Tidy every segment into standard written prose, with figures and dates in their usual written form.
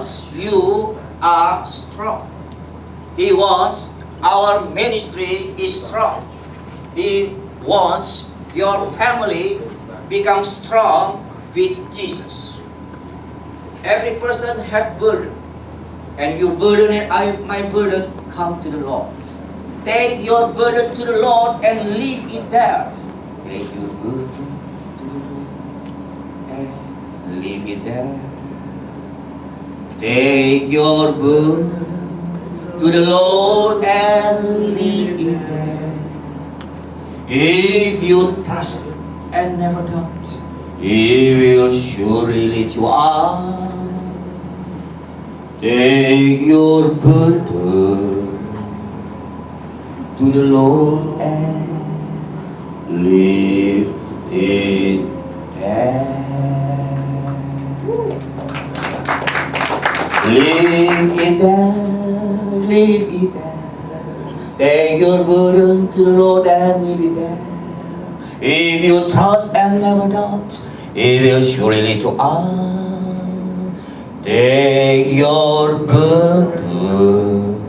wants you are strong. He wants our ministry is strong. He wants your family become strong with Jesus. Every person have burden, and your burden and my burden come to the Lord. Take your burden to the Lord and leave it there. Take your burden to the Lord and leave it there. Take your burden to the Lord and leave it there. If you trust and never doubt, He will surely lead you out. Take your burden to the Lord and leave it there. Leave it there, leave it there. Take your burden to the Lord and leave it there. If you trust and never doubt, He will surely lead you out. Take your burden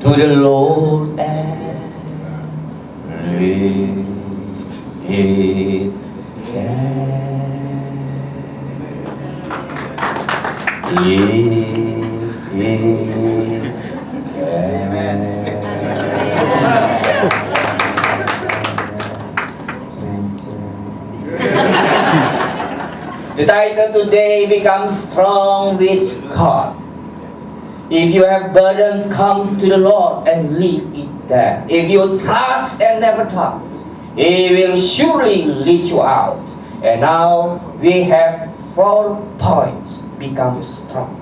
to the Lord and leave it there. Leave it there. The title today becomes Strong with God. If you have burden, come to the Lord and leave it there. If you trust and never doubt, He will surely lead you out. And now we have 4 points. Become strong.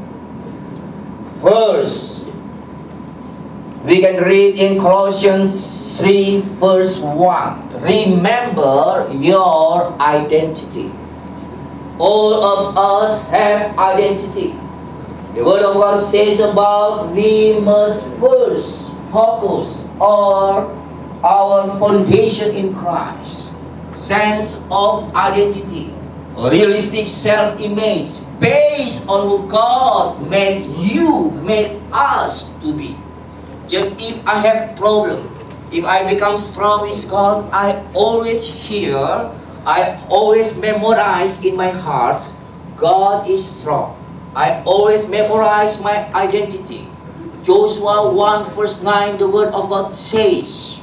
First, we can read in Colossians 3 verse 1. Remember your identity. All of us have identity. The Word of God says about we must first focus on our foundation in Christ. Sense of identity. A realistic self-image based on who God made us to be. Just if I have problem, if I become strong with God, I always hear, I always memorize in my heart, God is strong. I always memorize my identity. Joshua 1 verse 9, the Word of God says,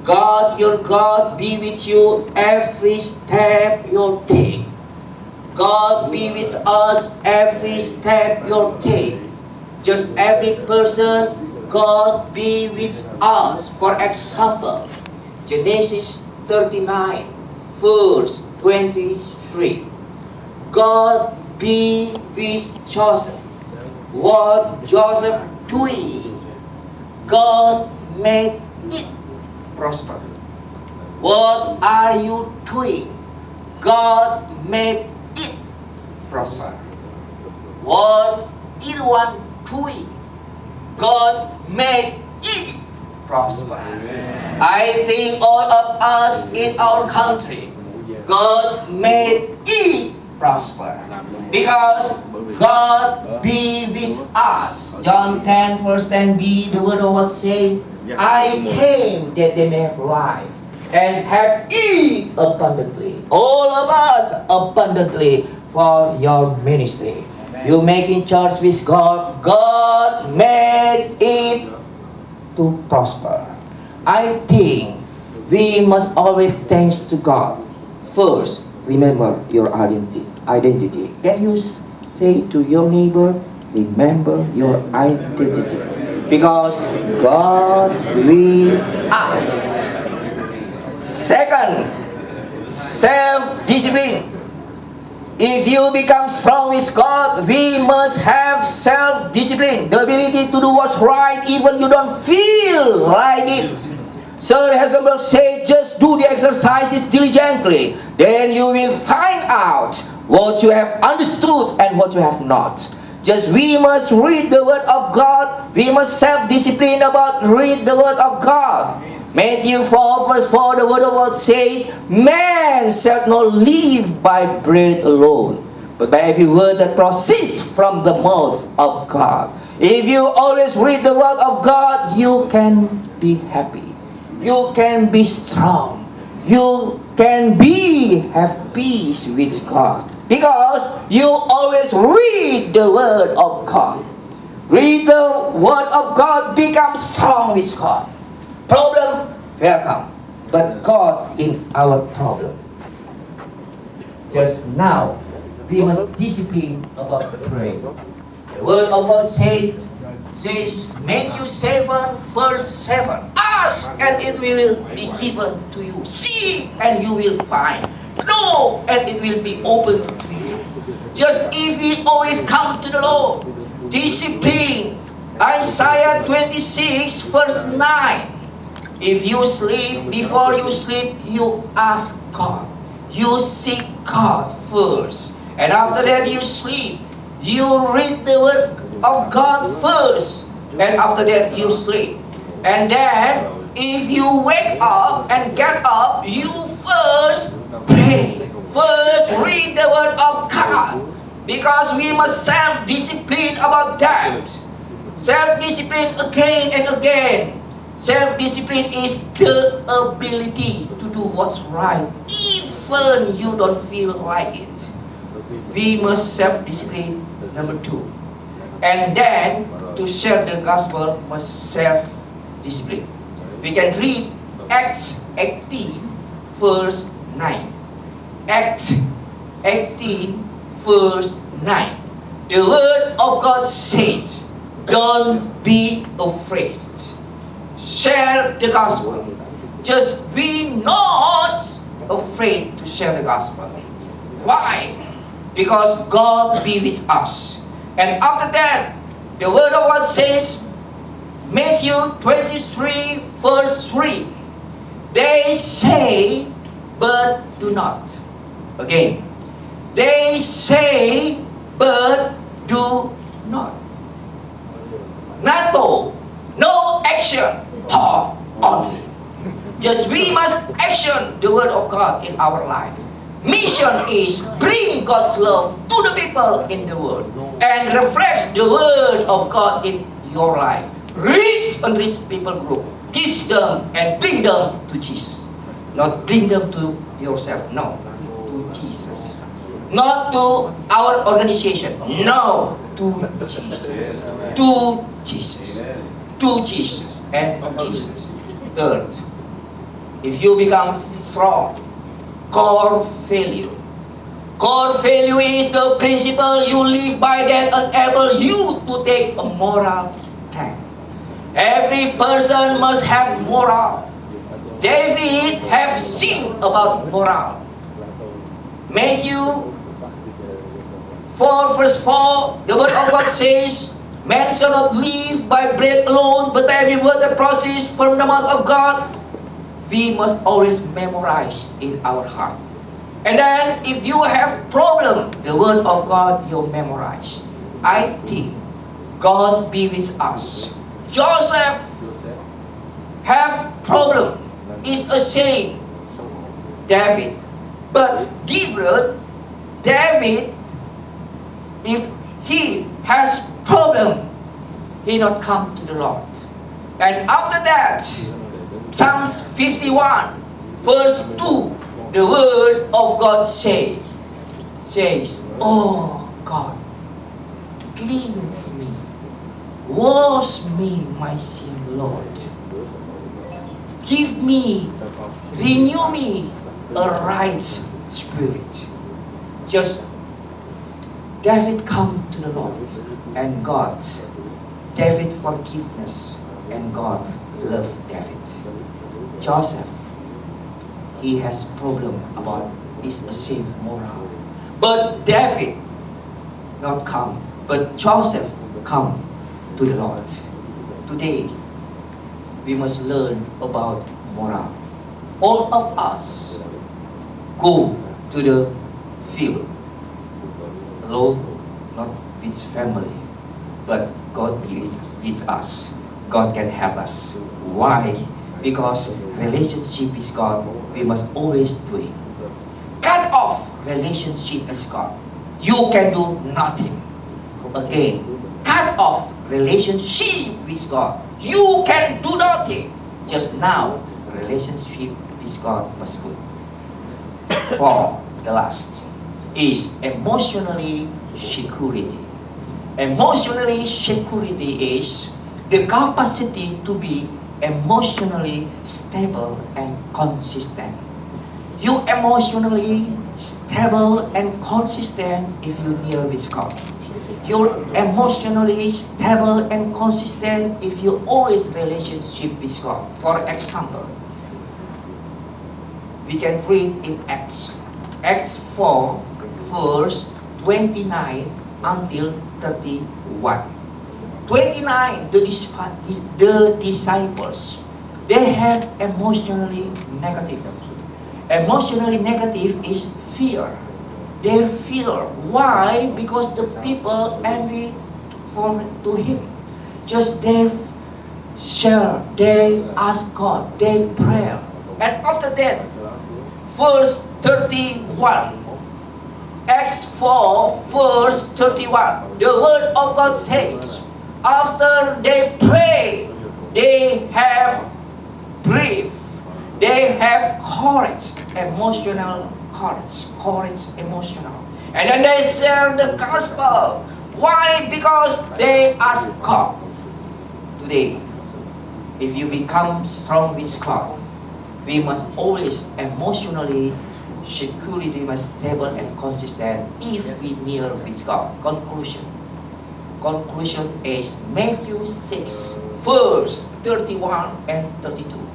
God, your God, be with you every step you take. God be with us every step you take. Just every person, God be with us. For example, Genesis 39, verse 23. God be with Joseph. What Joseph doing, God made it prosper. What are you doing? God made it prosper. What is one doing? God made it prosper. Amen. I think all of us in our country, God made it prosper. Because God be with us. John 10 verse 10b, the Word of God says, I came that they may have life and have it abundantly. All of us abundantly for your ministry. You making church with God, God made it to prosper. I think we must always thanks to God. First, remember your identity. Can you say to your neighbor, remember your identity? Because God with us. Second, self-discipline. If you become strong with God, we must have self-discipline. The ability to do what's right even you don't feel like it. Sir Heisenberg said, just do the exercises diligently. Then you will find out what you have understood and what you have not. Just we must read the Word of God. We must self-discipline about read the Word of God. Matthew 4 verse 4, the Word of God says, man shall not live by bread alone, but by every word that proceeds from the mouth of God. If you always read the word of God, you can be happy. You can be strong. You can have peace with God. Because you always read the word of God. Read the word of God, become strong with God. Problem will come, but God in our problem. Just now, we must discipline about praying. The word of God says Matthew 7 verse 7. Ask and it will be given to you. Seek and you will find. Knock and it will be opened to you. Just if we always come to the Lord, discipline. Isaiah 26 verse 9. If you sleep, before you sleep, you ask God. You seek God first. And after that you sleep. You read the word of God first. And after that you sleep. And then, if you wake up and get up, you first pray. First read the word of God. Because we must self-discipline about that. Self-discipline again and again. Self-discipline is the ability to do what's right, even you don't feel like it. We must self-discipline, number 2. And then, to share the gospel, must self-discipline. We can read Acts 18, verse 9. Acts 18, verse 9. The word of God says, don't be afraid. Share the gospel. Just be not afraid to share the gospel. Why? Because God be with us. And after that, the word of God says, Matthew 23 verse 3. They say, but do not. Again. They say, but do not. NATO, no action, talk only. Just we must action the word of God in our life. Mission is bring God's love to the people in the world and reflects the word of God in your life. Reach unreached people group. Teach them and bring them to Jesus. Not bring them to yourself. No. To Jesus. Not to our organization. No. To Jesus. To Jesus. To Jesus and to Jesus. Third, if you become strong, core value. Core value is the principle you live by that enable you to take a moral stand. Every person must have moral. David have sing about moral. Matthew 4 verse 4, the word of God says, man shall not live by bread alone, but by every word that proceeds from the mouth of God. We must always memorize in our heart. And then, if you have problem, the word of God you memorize. I think God be with us. Joseph have problem. Is ashamed. David, but different. David, if he has problem, he not come to the Lord. And after that, Psalms 51, verse 2, the word of God says, oh God, cleanse me, wash me, my sin, Lord. Give me, renew me a right spirit. Just David come to the Lord and God, David forgiveness and God love David. Joseph, he has problem about is ashamed moral. But David not come, but Joseph come to the Lord. Today, we must learn about moral. All of us go to the field alone, not with family, but God is with us. God can help us. Why? Because relationship with God, we must always do it. Cut off relationship with God. you can do nothing. Again, cut off relationship with God. You can do nothing. Just now, relationship with God was good. For the last is emotionally security. Emotionally security is the capacity to be emotionally stable and consistent. You emotionally stable and consistent if you near with God. You're emotionally stable and consistent if you always relationship with God. For example, we can read in Acts 4, verse 29 until 31. 29, the disciples, they have emotionally negative. Emotionally negative is fear. Their fear. Why? Because the people envy to him. Just they share, they ask God, they pray. And after that, verse 31. Acts 4, verse 31. The word of God says, after they pray, they have breathe. They have courage, emotional courage, emotional. And then they share the gospel. Why? Because they ask God. Today, if you become strong with God, we must always emotionally security must stable and consistent if we near with God. Conclusion is Matthew 6, verse 31 and 32.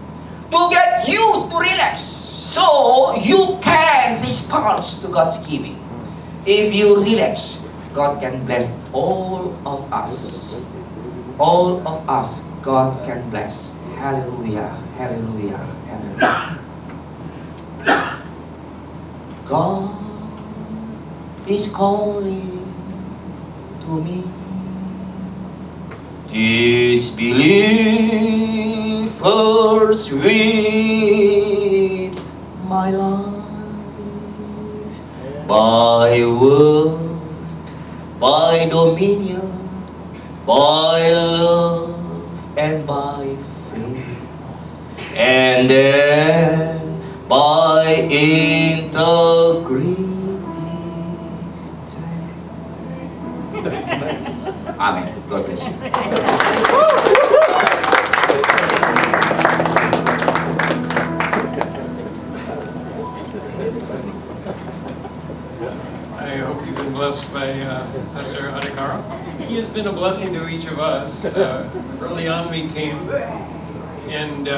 To get you to relax so you can respond to God's giving. If you relax, God can bless all of us. All of us, God can bless. Hallelujah, hallelujah, hallelujah. God is calling to me. These believers with my life, by word, by dominion, by love, and by faith, and then by integrity. Amen. God bless you. I hope you've been blessed by Pastor Karouw. He has been a blessing to each of us. Early on we came and